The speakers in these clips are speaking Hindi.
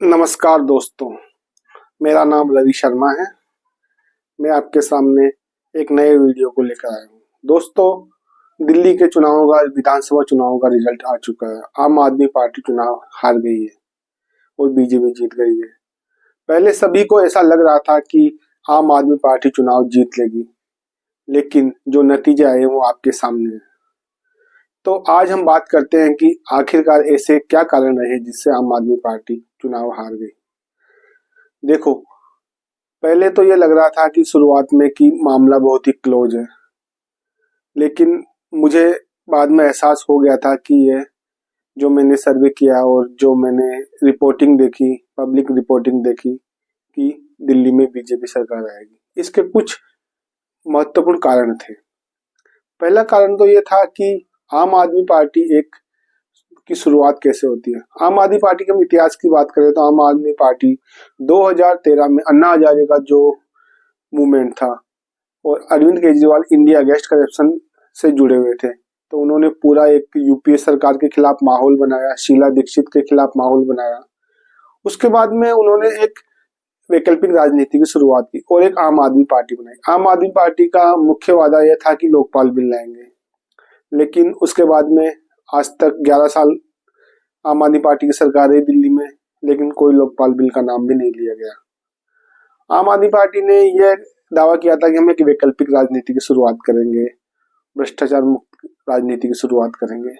नमस्कार दोस्तों, मेरा नाम रवि शर्मा है। मैं आपके सामने एक नए वीडियो को लेकर आया हूँ। दोस्तों, दिल्ली के चुनावों का विधानसभा चुनावों का रिजल्ट आ चुका है। आम आदमी पार्टी चुनाव हार गई है और बीजेपी जीत गई है। पहले सभी को ऐसा लग रहा था कि आम आदमी पार्टी चुनाव जीत लेगी, लेकिन जो नतीजे आए वो आपके सामने हैं। तो आज हम बात करते हैं कि आखिरकार ऐसे क्या कारण रहे जिससे आम आदमी पार्टी चुनाव हार गई। देखो, पहले तो ये लग रहा था कि शुरुआत में कि मामला बहुत ही क्लोज है, लेकिन मुझे बाद में एहसास हो गया था कि ये जो मैंने सर्वे किया और जो मैंने रिपोर्टिंग देखी, पब्लिक रिपोर्टिंग देखी कि दिल्ली में बीजेपी सरकार आएगी, इसके कुछ महत्वपूर्ण कारण थे। पहला कारण तो ये था कि आम आदमी पार्टी एक की शुरुआत कैसे होती है। आम आदमी पार्टी के हम इतिहास की बात करें तो आम आदमी पार्टी 2013 में अन्ना हजारे का जो मूवमेंट था और Arvind Kejriwal India against corruption से जुड़े हुए थे, तो उन्होंने पूरा एक यूपीए सरकार के खिलाफ माहौल बनाया, शीला दीक्षित के खिलाफ माहौल बनाया। उसके बाद में उन्होंने एक वैकल्पिक राजनीति की शुरुआत की और एक आम आदमी पार्टी बनाई। आम आदमी पार्टी का मुख्य वादा यह था कि लोकपाल बिल लाएंगे, लेकिन उसके बाद में आज तक 11 साल आम आदमी पार्टी की सरकार है दिल्ली में, लेकिन कोई लोकपाल बिल का नाम भी नहीं लिया गया। आम आदमी पार्टी ने यह दावा किया था कि हम एक वैकल्पिक राजनीति की शुरुआत करेंगे, भ्रष्टाचार मुक्त राजनीति की शुरुआत करेंगे,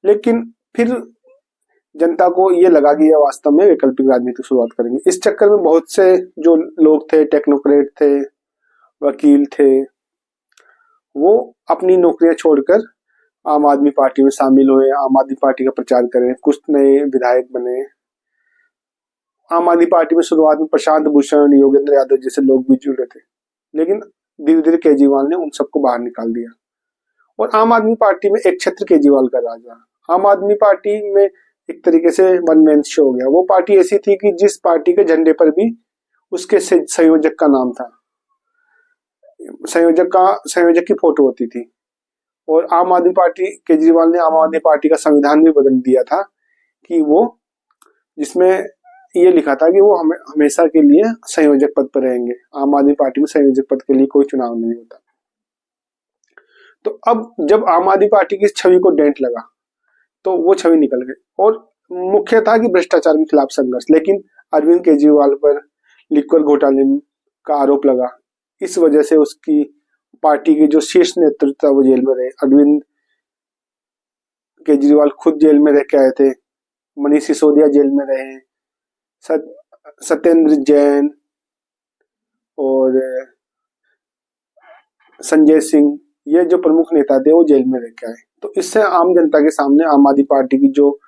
लेकिन फिर जनता को ये लगा कि यह वास्तव में वैकल्पिक राजनीति की शुरुआत करेंगे। इस चक्कर में बहुत से जो लोग थे, टेक्नोक्रेट थे, वकील थे, वो अपनी नौकरियां छोड़कर आम आदमी पार्टी में शामिल हुए, आम आदमी पार्टी का प्रचार करें। कुछ नए विधायक बने। आम आदमी पार्टी में शुरुआत में प्रशांत भूषण, योगेंद्र यादव जैसे लोग भी जुड़े थे, लेकिन धीरे धीरे केजरीवाल ने उन सबको बाहर निकाल दिया और आम आदमी पार्टी में एक छत्र केजरीवाल का राज रहा। आम आदमी पार्टी में एक तरीके से वन मैन शो हो गया। वो पार्टी ऐसी थी कि जिस पार्टी के झंडे पर भी उसके संयोजक का नाम था, संयोजक की फोटो होती थी। और आम आदमी पार्टी, केजरीवाल ने आम आदमी पार्टी का संविधान भी बदल दिया था कि वो, जिसमें ये लिखा था कि वो हमेशा के लिए संयोजक पद पर रहेंगे। आम आदमी पार्टी में संयोजक पद के लिए कोई चुनाव नहीं होता। तो अब जब आम आदमी पार्टी की छवि को डेंट लगा तो वो छवि निकल गई और मुख्य था कि भ्रष्टाचार के खिलाफ संघर्ष। लेकिन अरविंद केजरीवाल पर लिक्वर घोटाले का आरोप लगा। इस वजह से उसकी पार्टी के जो शीर्ष नेतृत्व था वो जेल में रहे। अरविंद केजरीवाल खुद जेल में रह के आए थे, मनीष सिसोदिया जेल में रहे, सत्येंद्र जैन और संजय सिंह, ये जो प्रमुख नेता थे वो जेल में रह के आए। तो इससे आम जनता के सामने आम आदमी पार्टी की जो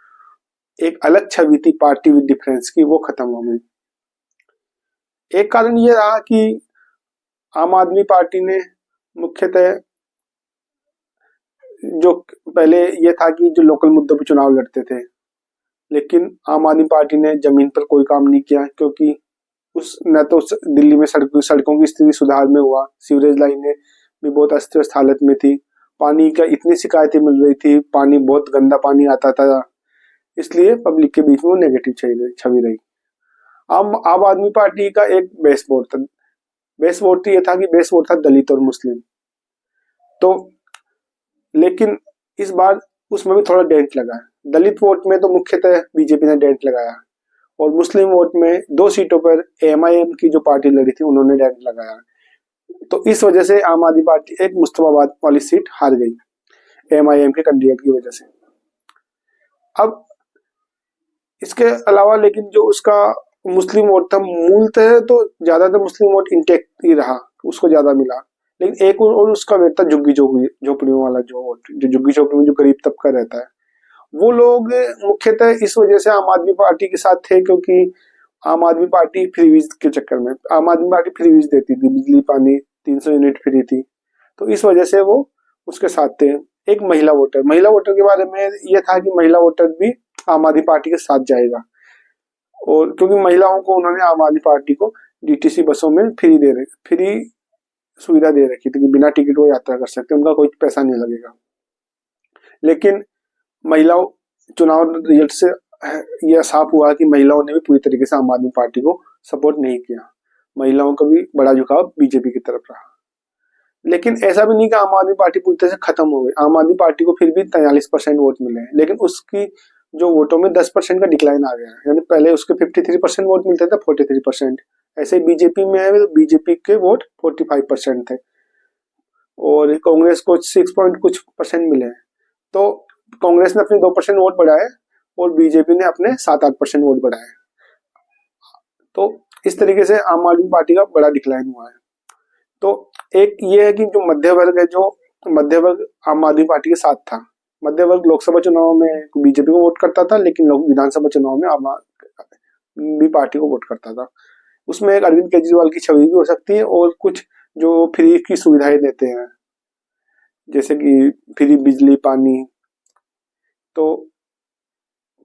एक अलग छवि थी पार्टी विद डिफरेंस की, वो खत्म हो गई। एक कारण ये रहा कि आम आदमी पार्टी ने मुख्यतः, जो पहले ये था कि जो लोकल मुद्दों पर चुनाव लड़ते थे, लेकिन आम आदमी पार्टी ने जमीन पर कोई काम नहीं किया, क्योंकि न तो दिल्ली में सड़कों की स्थिति सुधार में हुआ, सीवरेज लाइनें भी बहुत अस्त व्यस्त हालत में थी, पानी का इतनी शिकायतें मिल रही थी, पानी बहुत गंदा पानी आता था, इसलिए पब्लिक के बीच में वो नेगेटिव छवि रही। आम आदमी पार्टी का एक बेस वोट था। बेस वोट ये था कि बेस वोट था दलित और मुस्लिम। तो लेकिन इस बार उसमें भी थोड़ा डेंट लगा। दलित वोट में तो मुख्यतः बीजेपी ने डेंट लगाया और मुस्लिम वोट में 2 सीटों पर एमआईएम की जो पार्टी लड़ी थी उन्होंने डेंट लगाया। तो इस वजह से आम आदमी पार्टी एक मुस्तफाबाद वाली सीट हार गई एमआईएम के कैंडिडेट की वजह से। अब इसके अलावा लेकिन जो उसका मुस्लिम वोट था, मूलतः तो ज्यादातर मुस्लिम वोट इंटेक्ट ही रहा, उसको ज्यादा मिला। लेकिन एक और उसका वेट था झुग्गी झोपड़ियों वाला जो वोट, जो झुग्गी झोपड़ी में जो गरीब तबका रहता है, वो लोग मुख्यतः इस वजह से आम आदमी पार्टी के साथ थे, क्योंकि आम आदमी पार्टी फ्रीवीज के चक्कर में, आम आदमी पार्टी फ्रीवीज देती थी, बिजली पानी 300 यूनिट फ्री थी, तो इस वजह से वो उसके साथ थे। एक महिला वोटर के बारे में ये था कि महिला वोटर भी आम आदमी पार्टी के साथ जाएगा, और क्योंकि महिलाओं को उन्होंने आम आदमी पार्टी को डीटीसी बसों में फ्री सुविधा दे रखी थी कि बिना टिकट वो यात्रा कर सकते, उनका कोई पैसा नहीं लगेगा। लेकिन महिलाओं चुनाव रिजल्ट से यह साफ हुआ कि महिलाओं ने भी पूरी तरीके से आम आदमी पार्टी को सपोर्ट नहीं किया। महिलाओं का भी बड़ा झुकाव बीजेपी की तरफ रहा। लेकिन ऐसा भी नहीं कि आम आदमी पार्टी पूरी तरह से खत्म हो गई। आम आदमी पार्टी को फिर भी 43% वोट मिले हैं, लेकिन उसकी जो वोटों में 10% का डिक्लाइन आ गया है। यानी पहले उसके 53% वोट मिलते थे, 43%। ऐसे बीजेपी में है तो बीजेपी के वोट 45% थे और कांग्रेस को 6 पॉइंट कुछ परसेंट मिले हैं। तो कांग्रेस ने अपने 2% वोट बढ़ाए और बीजेपी ने अपने 7-8% वोट बढ़ाए। तो इस तरीके से आम आदमी पार्टी का बड़ा डिक्लाइन हुआ है। तो एक ये है कि जो मध्य वर्ग है, जो मध्य वर्ग आम आदमी पार्टी के साथ था। मध्य वर्ग लोकसभा चुनाव में बीजेपी को वोट करता था, लेकिन विधानसभा चुनाव में आम आदमी पार्टी को वोट करता था। उसमें एक अरविंद केजरीवाल की छवि भी हो सकती है और कुछ जो फ्री की सुविधाएं देते हैं, जैसे कि फ्री बिजली पानी, तो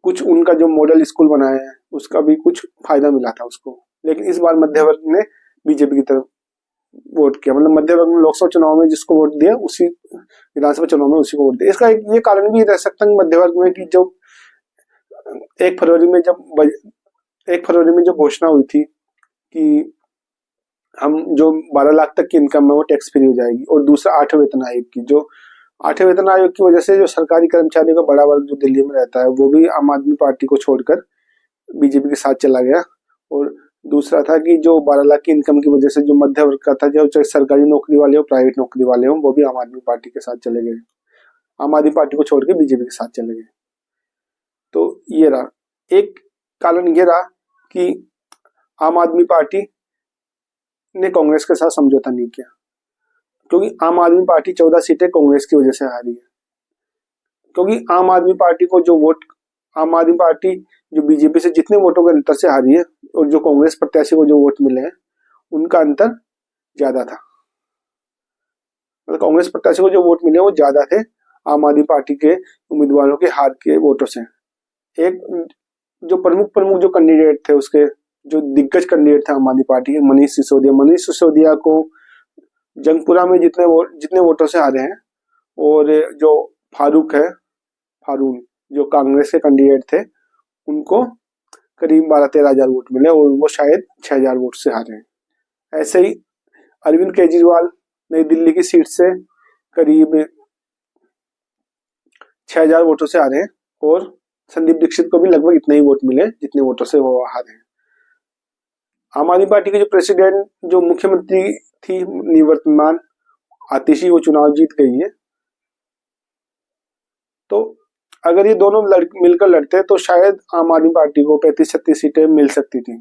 कुछ उनका जो मॉडल स्कूल बनाया है उसका भी कुछ फायदा मिला था उसको। लेकिन इस बार मध्य वर्ग ने बीजेपी की तरफ वोट किया, मतलब मध्य वर्ग ने लोकसभा चुनाव में जिसको वोट दिया उसी विधानसभा चुनाव में उसी को वोट दिया। इसका एक ये कारण भी रह सकता है मध्य वर्ग में कि जो 1 फरवरी में जो घोषणा हुई थी कि हम जो 12 लाख तक की इनकम है वो टैक्स फ्री हो जाएगी, और दूसरा 8वें वेतन आयोग की, जो 8वें वेतन आयोग की वजह से जो सरकारी कर्मचारियों का बड़ा वर्ग जो दिल्ली में रहता है वो भी आम आदमी पार्टी को छोड़कर बीजेपी के साथ चला गया। और दूसरा था कि जो 12 लाख की इनकम की वजह से जो मध्य वर्ग का था, जो चाहे सरकारी नौकरी वाले हो प्राइवेट नौकरी वाले हो, वो भी आम आदमी पार्टी के साथ चले गए, आम आदमी पार्टी को छोड़ के बीजेपी के साथ चले गए। तो ये रहा एक कारण, ये रहा कि आम आदमी पार्टी ने कांग्रेस के साथ समझौता नहीं किया, क्योंकि आम आदमी पार्टी 14 सीटें कांग्रेस की वजह से हारी है। क्योंकि आम आदमी पार्टी को जो वोट, आम आदमी पार्टी जो बीजेपी से जितने वोटों के अंतर से हारी है और जो कांग्रेस प्रत्याशी को जो वोट मिले हैं उनका अंतर ज्यादा था। मतलब कांग्रेस प्रत्याशी को जो वोट मिले वो ज्यादा थे आम आदमी पार्टी के उम्मीदवारों के हार के वोटों से। एक जो प्रमुख जो कैंडिडेट थे, उसके जो दिग्गज कैंडिडेट थे आम आदमी पार्टी के, मनीष सिसोदिया को जंगपुरा में जितने वोटों से हारे हैं, और जो फारून जो कांग्रेस के कैंडिडेट थे उनको करीब 12-13 हजार वोट मिले और वो शायद 6,000 वोट से हारे हैं। ऐसे ही अरविंद केजरीवाल नई दिल्ली की सीट से करीब 6,000 वोटों से हारे हैं और संदीप दीक्षित को भी लगभग इतने ही वोट मिले जितने वोटों से वो हारे हैं। आम आदमी पार्टी के जो मुख्यमंत्री थी निवर्तमान आतिशी, वो चुनाव जीत गई है। तो अगर ये दोनों मिलकर लड़ते तो शायद आम आदमी पार्टी को 35-36 सीटें मिल सकती थी।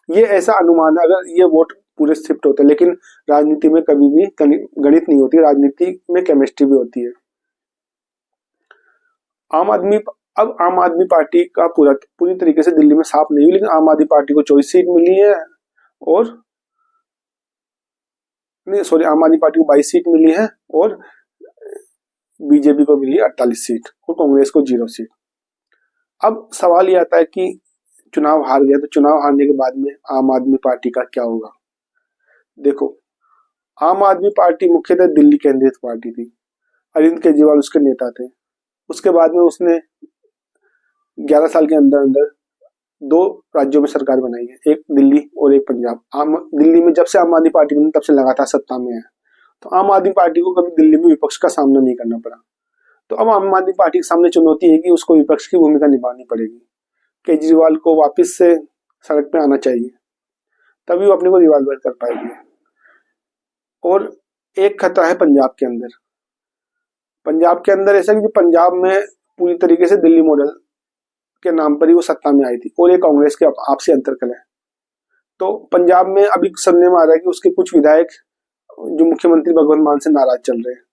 ये ऐसा अनुमान है अगर ये वोट पूरे शिफ्ट होते, लेकिन राजनीति में कभी भी गणित नहीं होती, राजनीति में केमिस्ट्री भी होती है। आम आदमी पार्टी का पूरी तरीके से दिल्ली में साफ नहीं हुई, लेकिन आम आदमी पार्टी को 24 सीट मिली है और आम आदमी पार्टी को 22 सीट मिली है और बीजेपी को मिली 48 सीट और कांग्रेस को 0 सीट। अब सवाल ये आता है कि चुनाव हार गया तो चुनाव हारने के बाद में आम आदमी पार्टी का क्या होगा। देखो, आम आदमी पार्टी मुख्यतः दिल्ली केंद्रित पार्टी थी, अरविंद केजरीवाल उसके नेता थे। उसके बाद में उसने 11 साल के अंदर अंदर 2 राज्यों में सरकार बनाई है, एक दिल्ली और एक पंजाब। दिल्ली में जब से आम आदमी पार्टी बनी तब से लगातार सत्ता में है, तो आम आदमी पार्टी को कभी दिल्ली में विपक्ष का सामना नहीं करना पड़ा। तो अब आम आदमी पार्टी के सामने चुनौती है कि उसको विपक्ष की भूमिका निभानी पड़ेगी। केजरीवाल को वापस से सड़क पे आना चाहिए, तभी वो अपने को रिवाल्वर कर पाएगी। और एक खतरा है पंजाब के अंदर ऐसा कि जो पंजाब में पूरी तरीके से दिल्ली मॉडल के नाम पर ही वो सत्ता में आई थी और ये कांग्रेस के आपसी अंतर्कलह है। तो पंजाब में अभी सुनने में आ रहा है कि उसके कुछ विधायक जो मुख्यमंत्री भगवंत मान से नाराज चल रहे हैं,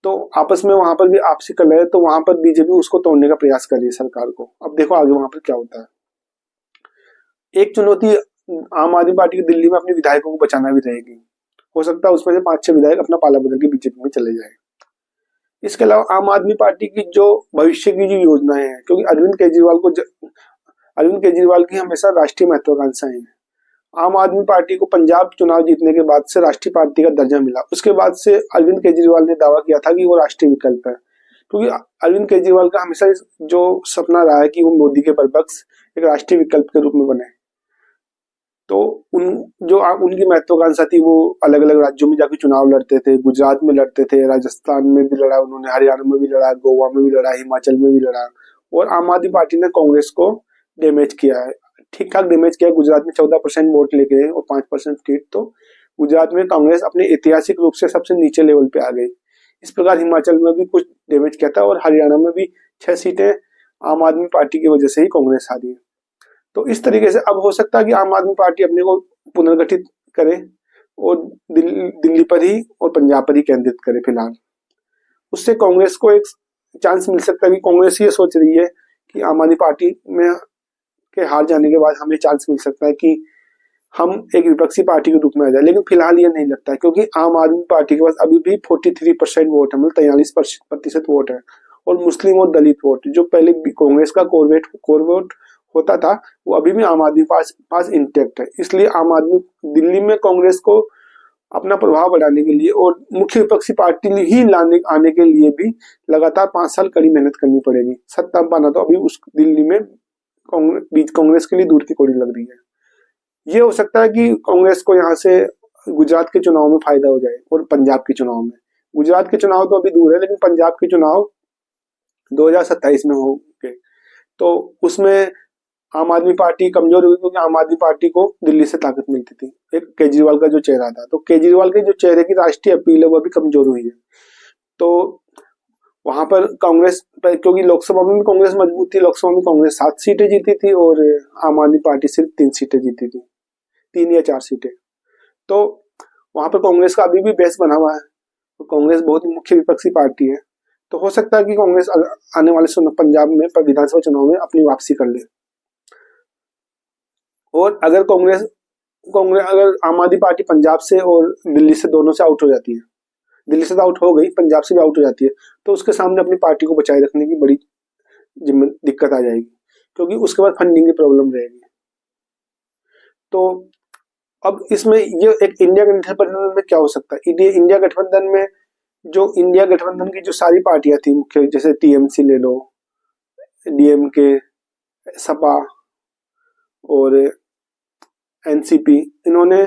तो आपस में वहां पर भी आपसी कलह है। तो वहां पर बीजेपी उसको तोड़ने का प्रयास कर रही है सरकार को। अब देखो आगे वहां पर क्या होता है। एक चुनौती आम आदमी पार्टी की दिल्ली में अपने विधायकों को बचाना भी रहेगी। हो सकता है उसमें से 5-6 विधायक अपना पाला बदल के बीजेपी में चले जाए। इसके अलावा आम आदमी पार्टी की जो भविष्य की जो योजनाएं हैं, क्योंकि अरविंद केजरीवाल की हमेशा राष्ट्रीय महत्वाकांक्षाएं हैं। आम आदमी पार्टी को पंजाब चुनाव जीतने के बाद से राष्ट्रीय पार्टी का दर्जा मिला। उसके बाद से अरविंद केजरीवाल ने दावा किया था कि वो राष्ट्रीय विकल्प है, क्योंकि अरविंद केजरीवाल का हमेशा जो सपना रहा है कि वो मोदी के बरबक्स एक राष्ट्रीय विकल्प के रूप में बने। तो उनकी महत्वाकांक्षा थी, वो अलग अलग राज्यों में जाकर चुनाव लड़ते थे, गुजरात में लड़ते थे, राजस्थान में भी लड़ा उन्होंने, हरियाणा में भी लड़ा, गोवा में भी लड़ा, हिमाचल में भी लड़ा। और आम आदमी पार्टी ने कांग्रेस को डैमेज किया है, ठीक ठाक डैमेज किया। गुजरात में 14% वोट लेके गए और 5% सीट। तो गुजरात में कांग्रेस अपने ऐतिहासिक रूप से सबसे नीचे लेवल पे आ गई। इस प्रकार हिमाचल में भी कुछ डैमेज किया था और हरियाणा में भी 6 सीटें आम आदमी पार्टी की वजह से ही कांग्रेस हारी। तो इस तरीके से अब हो सकता है कि आम आदमी पार्टी अपने को पुनर्गठित करे और दिल्ली पर ही और पंजाब पर ही केंद्रित करे फिलहाल। उससे कांग्रेस को एक चांस मिल सकता है कि कांग्रेस ये सोच रही है कि आम आदमी पार्टी में के हार जाने के बाद हमें चांस मिल सकता है कि हम एक विपक्षी पार्टी के रूप में आ जाए। लेकिन फिलहाल ये नहीं लगता है, क्योंकि आम आदमी पार्टी के पास अभी भी 43% वोट है, मतलब 43% वोट है। और मुस्लिम और दलित वोट, जो पहले कांग्रेस का कोर वोट होता था, वो अभी भी आम आदमी पास इंटैक्ट है। इसलिए आम आदमी दिल्ली में कांग्रेस को अपना प्रभाव बढ़ाने के लिए और मुख्य विपक्षी पार्टी ही आने के लिए भी लगातार 5 साल कड़ी मेहनत करनी पड़ेगी। सत्ता पाना तो अभी उस दिल्ली में कांग्रेस के लिए दूर की कौड़ी लग रही है। ये हो सकता है कि कांग्रेस को यहाँ से गुजरात के चुनाव में फायदा हो जाए और पंजाब के चुनाव में। गुजरात के चुनाव तो अभी दूर है, लेकिन पंजाब के चुनाव 2027 में होंगे। तो उसमें आम आदमी पार्टी कमजोर हुई, क्योंकि आम आदमी पार्टी को दिल्ली से ताकत मिलती थी, एक केजरीवाल का जो चेहरा था। तो केजरीवाल के जो चेहरे की राष्ट्रीय अपील है वो भी कमजोर हुई है। तो वहां पर कांग्रेस, क्योंकि लोकसभा में भी कांग्रेस मजबूत थी, लोकसभा में कांग्रेस 7 सीटें जीती थी और आम आदमी पार्टी सिर्फ 3 सीटें जीती थी, 3 या 4 सीटें। तो वहां पर कांग्रेस का अभी भी बेस बना हुआ है। तो कांग्रेस बहुत ही मुख्य विपक्षी पार्टी है। तो हो सकता है कि कांग्रेस आने वाले पंजाब में विधानसभा चुनाव में अपनी वापसी कर ले। और अगर अगर आम आदमी पार्टी पंजाब से और दिल्ली से दोनों से आउट हो जाती है, दिल्ली से तो आउट हो गई, पंजाब से भी आउट हो जाती है, तो उसके सामने अपनी पार्टी को बचाए रखने की बड़ी दिक्कत आ जाएगी, क्योंकि उसके बाद फंडिंग की प्रॉब्लम रहेगी। तो अब इसमें ये एक इंडिया गठबंधन में क्या हो सकता है? इंडिया गठबंधन में जो इंडिया गठबंधन की जो सारी पार्टियां थी मुख्य, जैसे टीएमसी ले लो, डीएमके, सपा और एनसीपी, इन्होंने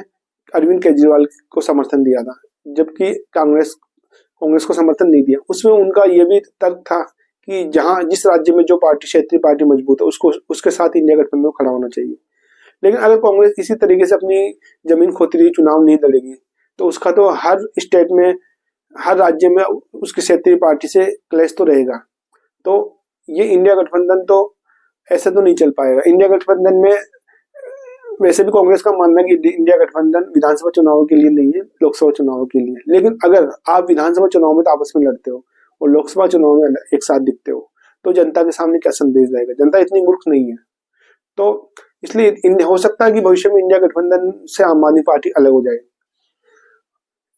अरविंद केजरीवाल को समर्थन दिया था, जबकि कांग्रेस को समर्थन नहीं दिया। उसमें उनका यह भी तर्क था कि जिस राज्य में जो पार्टी, क्षेत्रीय पार्टी मजबूत है, उसके साथ इंडिया गठबंधन में खड़ा होना चाहिए। लेकिन अगर कांग्रेस इसी तरीके से अपनी जमीन खोती रही, चुनाव नहीं लड़ेगी, तो उसका तो हर स्टेट में, हर राज्य में उसकी क्षेत्रीय पार्टी से क्लैश तो रहेगा। तो ये इंडिया गठबंधन तो ऐसे तो नहीं चल पाएगा। इंडिया गठबंधन में वैसे भी कांग्रेस का मानना है कि इंडिया गठबंधन विधानसभा चुनाव के लिए नहीं है, लोकसभा चुनाव के लिए। लेकिन अगर आप विधानसभा चुनाव में तो आपस में लड़ते हो और लोकसभा चुनाव में एक साथ दिखते हो, तो जनता के सामने क्या संदेश जाएगा? जनता इतनी मूर्ख नहीं है। तो इसलिए हो सकता है कि भविष्य में इंडिया गठबंधन से आम आदमी पार्टी अलग हो जाए,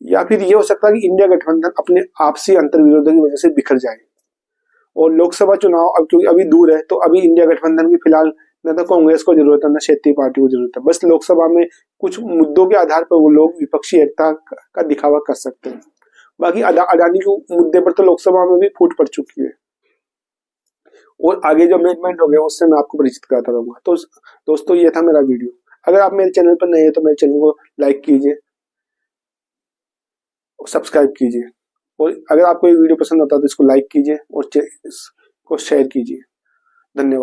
या फिर ये हो सकता है कि इंडिया गठबंधन अपने आपसी अंतर्विरोधों की वजह से बिखर जाए। और लोकसभा चुनाव अब क्योंकि अभी दूर है, तो अभी इंडिया गठबंधन की फिलहाल न तो कांग्रेस को जरूरत है, न क्षेत्रीय पार्टी को जरूरत है। बस लोकसभा में कुछ मुद्दों के आधार पर वो लोग विपक्षी एकता का दिखावा कर सकते हैं। बाकी अडानी के मुद्दे पर तो लोकसभा में भी फूट पड़ चुकी है, और आगे जो अमेंडमेंट हो गया उससे मैं आपको परिचित कराता रहूंगा। तो दोस्तों, ये था मेरा वीडियो। अगर आप मेरे चैनल पर नए हैं तो मेरे चैनल को लाइक कीजिए, सब्सक्राइब कीजिए, और अगर आपको ये वीडियो पसंद आता है तो इसको लाइक कीजिए और इसको शेयर कीजिए। धन्यवाद।